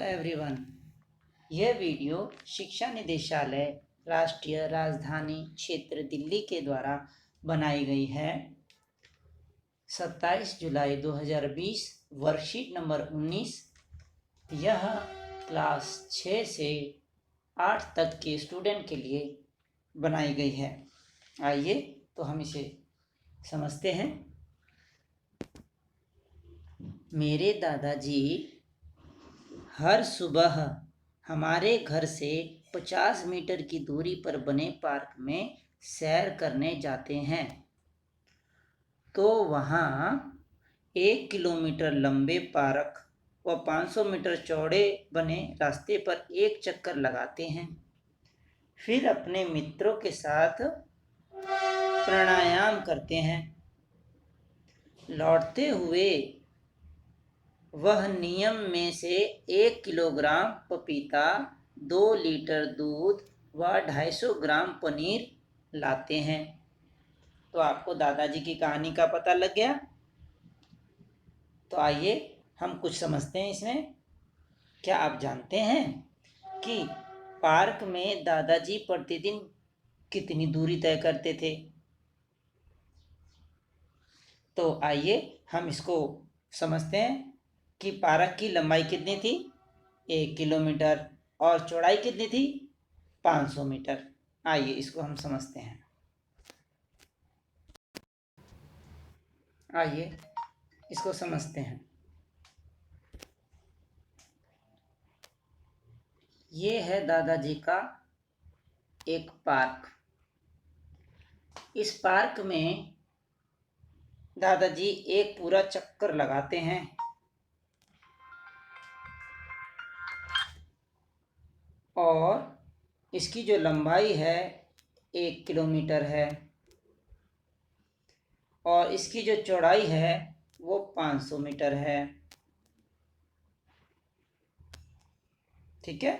Everyone, यह video शिक्षा निदेशालय राष्ट्रीय राजधानी क्षेत्र दिल्ली के द्वारा बनाई गई है। 27 जुलाई 2020 वर्कशीट नंबर 19। यह क्लास 6 से 8 तक के स्टूडेंट के लिए बनाई गई है। आइए तो हम इसे समझते हैं। मेरे दादाजी हर सुबह हमारे घर से 50 मीटर की दूरी पर बने पार्क में सैर करने जाते हैं। तो वहाँ 1 किलोमीटर लंबे पार्क व 500 मीटर चौड़े बने रास्ते पर एक चक्कर लगाते हैं। फिर अपने मित्रों के साथ प्राणायाम करते हैं। लौटते हुए वह नियम में से 1 किलोग्राम पपीता, 2 लीटर दूध व 250 ग्राम पनीर लाते हैं। तो आपको दादाजी की कहानी का पता लग गया। तो आइए हम कुछ समझते हैं इसमें। क्या आप जानते हैं कि पार्क में दादाजी प्रतिदिन कितनी दूरी तय करते थे? तो आइए हम इसको समझते हैं कि पार्क की लंबाई कितनी थी? 1 किलोमीटर और चौड़ाई कितनी थी? 500 मीटर। आइए इसको हम समझते हैं। आइए इसको समझते हैं। ये है दादाजी का एक पार्क। इस पार्क में दादाजी एक पूरा चक्कर लगाते हैं। और इसकी जो लंबाई है 1 किलोमीटर है और इसकी जो चौड़ाई है वो 500 मीटर है। ठीक है।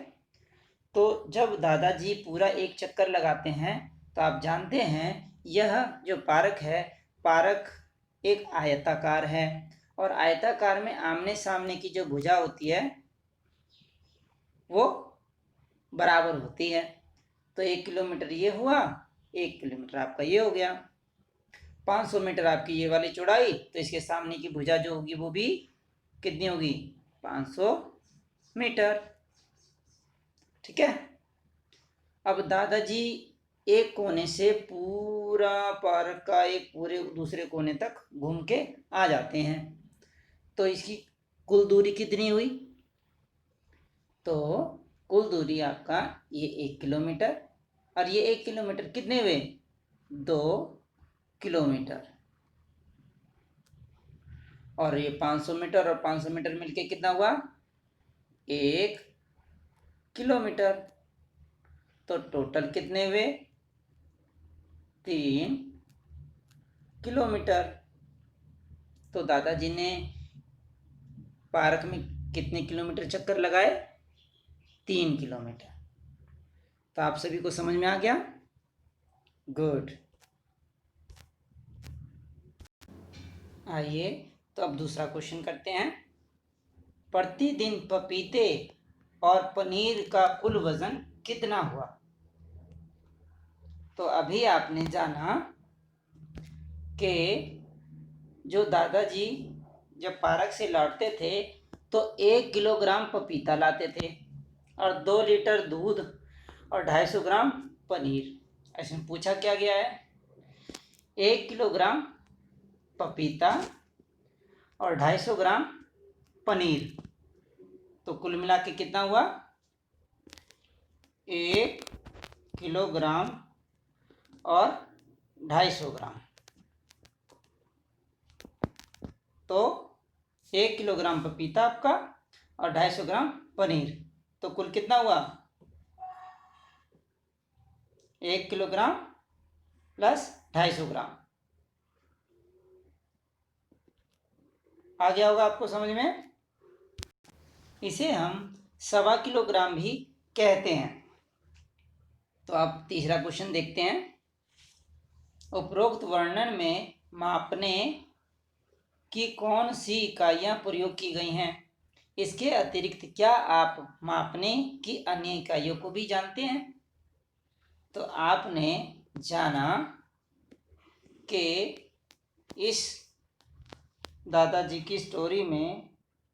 तो जब दादाजी पूरा एक चक्कर लगाते हैं तो आप जानते हैं यह जो पार्क है, पार्क एक आयताकार है और आयताकार में आमने सामने की जो भुजा होती है वो बराबर होती है। तो 1 किलोमीटर ये हुआ, 1 किलोमीटर आपका ये हो गया। 500 मीटर आपकी ये वाली चौड़ाई, तो इसके सामने की भुजा जो होगी वो भी कितनी होगी? 500 मीटर। ठीक है। अब दादाजी एक कोने से पूरा पार्क का एक पूरे दूसरे कोने तक घूम के आ जाते हैं। तो इसकी कुल दूरी कितनी हुई? तो कुल दूरी आपका ये 1 किलोमीटर और ये 1 किलोमीटर कितने हुए? 2 किलोमीटर। और ये 500 मीटर और 500 मीटर मिलके कितना हुआ? 1 किलोमीटर। तो टोटल कितने हुए? 3 किलोमीटर। तो दादाजी ने पार्क में कितने किलोमीटर चक्कर लगाए? 3 किलोमीटर। तो आप सभी को समझ में आ गया? गुड। आइए तो अब दूसरा क्वेश्चन करते हैं। प्रतिदिन पपीते और पनीर का कुल वजन कितना हुआ? तो अभी आपने जाना कि जो दादाजी जब पार्क से लौटते थे तो 1 किलोग्राम पपीता लाते थे और 2 लीटर दूध और 250 ग्राम पनीर। इसमें पूछा क्या गया है? 1 किलोग्राम पपीता और 250 ग्राम पनीर। तो कुल मिला के कितना हुआ? 1 किलोग्राम और 250 ग्राम। तो 1 किलोग्राम पपीता आपका और 250 ग्राम पनीर। तो कुल कितना हुआ? 1 किलोग्राम प्लस 250 ग्राम। आ गया होगा आपको समझ में? इसे हम 1.25 किलोग्राम भी कहते हैं। तो आप तीसरा क्वेश्चन देखते हैं। उपरोक्त वर्णन में मापने की कौन सी इकाइयाँ प्रयोग की गई हैं? इसके अतिरिक्त क्या आप मापने की अन्य इकाइयों को भी जानते हैं? तो आपने जाना कि इस दादाजी की स्टोरी में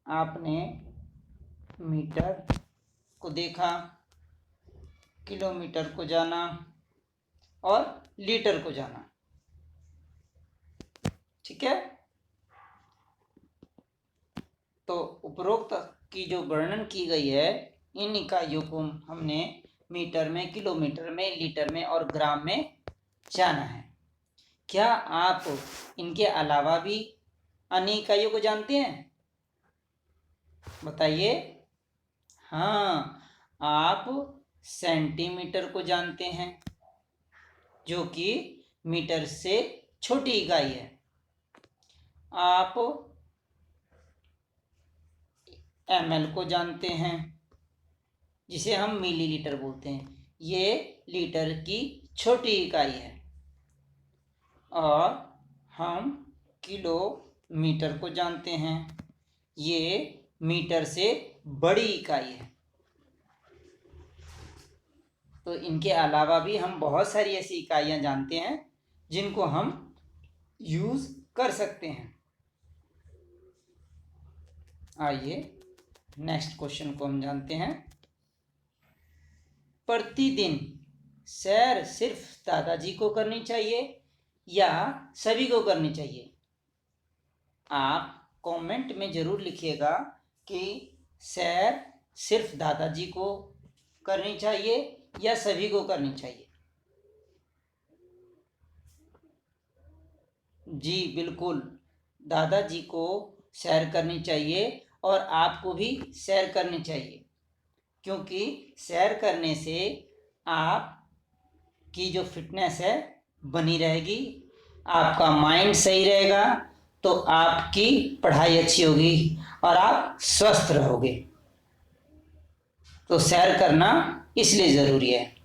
आपने मीटर को देखा, किलोमीटर को जाना और लीटर को जाना। ठीक है, तो उपरोक्त की जो वर्णन की गई है, इन इकाइयों को हमने मीटर में, किलोमीटर में, लीटर में और ग्राम में जाना है। क्या आप इनके अलावा भी अन्य इकाइयों को जानते हैं? बताइए। हाँ, आप सेंटीमीटर को जानते हैं, जो कि मीटर से छोटी इकाई है। आप ml को जानते हैं, जिसे हम मिलीलीटर बोलते हैं, ये लीटर की छोटी इकाई है। और हम किलोमीटर को जानते हैं, ये मीटर से बड़ी इकाई है। तो इनके अलावा भी हम बहुत सारी ऐसी इकाइयाँ जानते हैं जिनको हम यूज़ कर सकते हैं। आइए नेक्स्ट क्वेश्चन को हम जानते हैं। प्रतिदिन सैर सिर्फ दादाजी को करनी चाहिए या सभी को करनी चाहिए? आप कमेंट में ज़रूर लिखिएगा कि सैर सिर्फ दादाजी को करनी चाहिए या सभी को करनी चाहिए। जी बिल्कुल, दादाजी को सैर करनी चाहिए और आपको भी सैर करनी चाहिए, क्योंकि सैर करने से आपकी जो फिटनेस है बनी रहेगी, आपका माइंड सही रहेगा, तो आपकी पढ़ाई अच्छी होगी और आप स्वस्थ रहोगे। तो सैर करना इसलिए ज़रूरी है।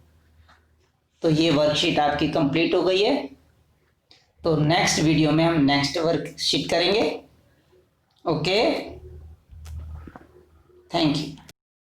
तो ये वर्कशीट आपकी कंप्लीट हो गई है। तो नेक्स्ट वीडियो में हम नेक्स्ट वर्कशीट करेंगे। Okay, thank you.